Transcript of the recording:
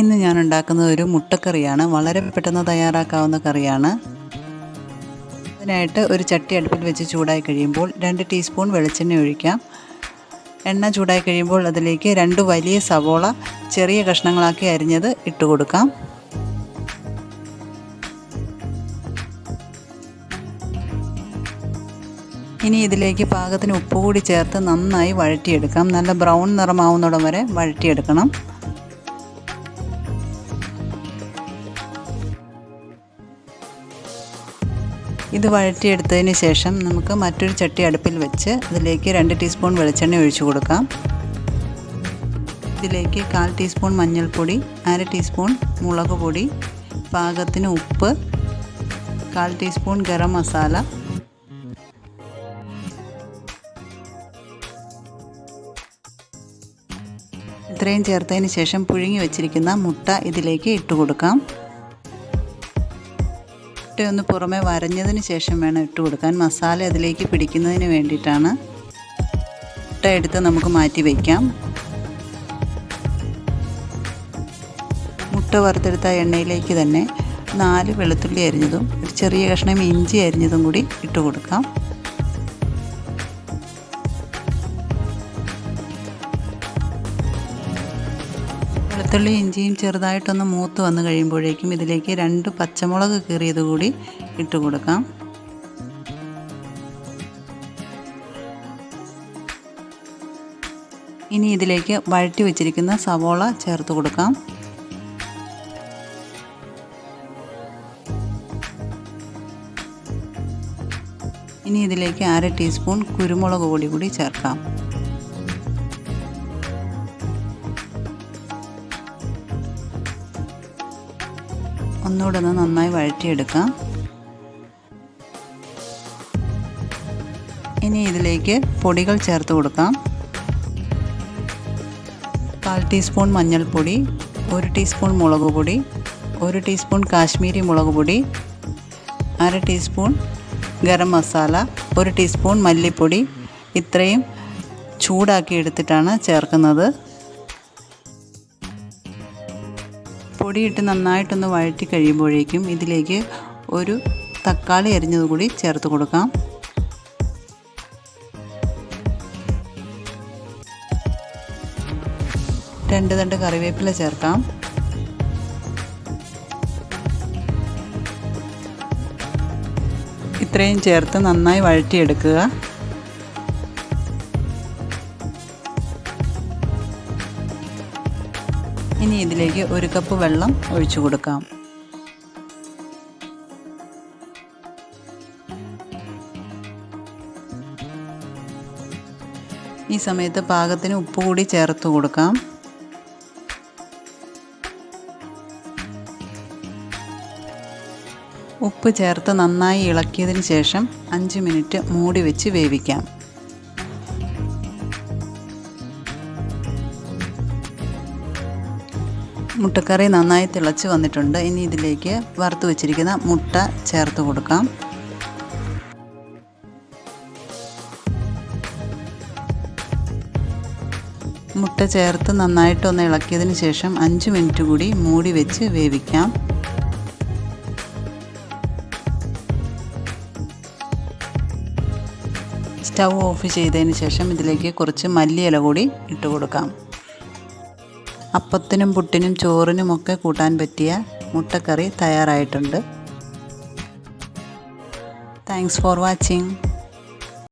ഇന്ന് ഞാൻ ഉണ്ടാക്കുന്നത് ഒരു മുട്ടക്കറിയാണ്. വളരെ പെട്ടെന്ന് തയ്യാറാക്കാവുന്ന കറിയാണ്. അതിനായിട്ട് ഒരു ചട്ടി അടുപ്പിൽ വെച്ച് ചൂടായി കഴിയുമ്പോൾ 2 ടീസ്പൂൺ വെളിച്ചെണ്ണ ഒഴിക്കാം. എണ്ണ ചൂടായി കഴിയുമ്പോൾ അതിലേക്ക് 2 വലിയ സവോള ചെറിയ കഷ്ണങ്ങളാക്കി അരിഞ്ഞത് ഇട്ട് കൊടുക്കാം. ഇനി ഇതിലേക്ക് പാകത്തിന് ഉപ്പ് കൂടി ചേർത്ത് നന്നായി വഴറ്റിയെടുക്കാം. നല്ല ബ്രൗൺ നിറമാവുന്നിടം വരെ വഴറ്റിയെടുക്കണം. ഇത് വഴറ്റിയെടുത്തതിന് ശേഷം നമുക്ക് മറ്റൊരു ചട്ടി അടുപ്പിൽ വെച്ച് അതിലേക്ക് 2 ടീസ്പൂൺ വെളിച്ചെണ്ണ ഒഴിച്ചു കൊടുക്കാം. ഇതിലേക്ക് 1/4 ടീസ്പൂൺ മഞ്ഞൾപ്പൊടി, 1/2 ടീസ്പൂൺ മുളക് പൊടി, പാകത്തിന് ഉപ്പ്, 1/4 ടീസ്പൂൺ ഗരം മസാല, ഇത്രയും ചേർത്തതിന് ശേഷം പുഴുങ്ങി വെച്ചിരിക്കുന്ന മുട്ട ഇതിലേക്ക് ഇട്ട് കൊടുക്കാം. മുട്ടയൊന്ന് പുറമെ വരഞ്ഞതിന് ശേഷം വേണം ഇട്ട് കൊടുക്കാൻ. മസാല അതിലേക്ക് പിടിക്കുന്നതിന് വേണ്ടിയിട്ടാണ്. മുട്ട എടുത്ത് നമുക്ക് മാറ്റി വയ്ക്കാം. മുട്ട വറുത്തെടുത്ത എണ്ണയിലേക്ക് തന്നെ 4 വെളുത്തുള്ളി അരിഞ്ഞതും ഒരു ചെറിയ കഷ്ണം ഇഞ്ചി അരിഞ്ഞതും കൂടി ഇട്ട് കൊടുക്കാം. വെളുത്തുള്ളി ഇഞ്ചിയും ചെറുതായിട്ടൊന്ന് മൂത്ത് വന്ന് കഴിയുമ്പോഴേക്കും ഇതിലേക്ക് 2 പച്ചമുളക് കീറിയത് കൂടി ഇട്ട് കൊടുക്കാം. ഇനി ഇതിലേക്ക് വഴറ്റി വെച്ചിരിക്കുന്ന സവോള ചേർത്ത് കൊടുക്കാം. ഇനി ഇതിലേക്ക് 1/2 ടീസ്പൂൺ കുരുമുളക് പൊടി കൂടി ചേർക്കാം. ഒന്നുകൂടെ ഒന്ന് നന്നായി വഴറ്റിയെടുക്കാം. ഇനി ഇതിലേക്ക് പൊടികൾ ചേർത്ത് കൊടുക്കാം. 1/4 ടീസ്പൂൺ മഞ്ഞൾപ്പൊടി, 1 ടീസ്പൂൺ മുളക് പൊടി, 1 ടീസ്പൂൺ കാശ്മീരി മുളക് പൊടി, 1/2 ടീസ്പൂൺ ഗരം മസാല, 1 ടീസ്പൂൺ മല്ലിപ്പൊടി. ഇത്രയും ചൂടാക്കി എടുത്തിട്ടാണ് ചേർക്കുന്നത്. പൊടിയിട്ട് നന്നായിട്ടൊന്ന് വഴറ്റി കഴിയുമ്പോഴേക്കും ഇതിലേക്ക് ഒരു തക്കാളി അരിഞ്ഞത് കൂടി ചേർത്ത് കൊടുക്കാം. രണ്ട് തണ്ട് കറിവേപ്പില ചേർക്കാം. ഇത്രയും ചേർത്ത് നന്നായി വഴറ്റിയെടുക്കുക. ഇനി ഇതിലേക്ക് 1 കപ്പ് വെള്ളം ഒഴിച്ചു കൊടുക്കാം. ഈ സമയത്ത് പാകത്തിന് ഉപ്പ് കൂടി ചേർത്ത് കൊടുക്കാം. ഉപ്പ് ചേർത്ത് നന്നായി ഇളക്കിയതിന് ശേഷം 5 മിനിറ്റ് മൂടി വെച്ച് വേവിക്കാം. മുട്ടക്കറി നന്നായി തിളച്ച് വന്നിട്ടുണ്ട്. ഇനി ഇതിലേക്ക് വറുത്ത് വെച്ചിരിക്കുന്ന മുട്ട ചേർത്ത് കൊടുക്കാം. മുട്ട ചേർത്ത് നന്നായിട്ടൊന്ന് ഇളക്കിയതിന് ശേഷം 5 മിനിറ്റ് കൂടി മൂടി വെച്ച് വേവിക്കാം. സ്റ്റൗ ഓഫ് ചെയ്തതിന് ശേഷം ഇതിലേക്ക് കുറച്ച് മല്ലിയില കൂടി ഇട്ട് കൊടുക്കാം. അപ്പത്തിനും പുട്ടിനും ചോറിനുമൊക്കെ കൂട്ടാൻ പറ്റിയ മുട്ടക്കറി തയ്യാറായിട്ടുണ്ട്. Thanks for watching.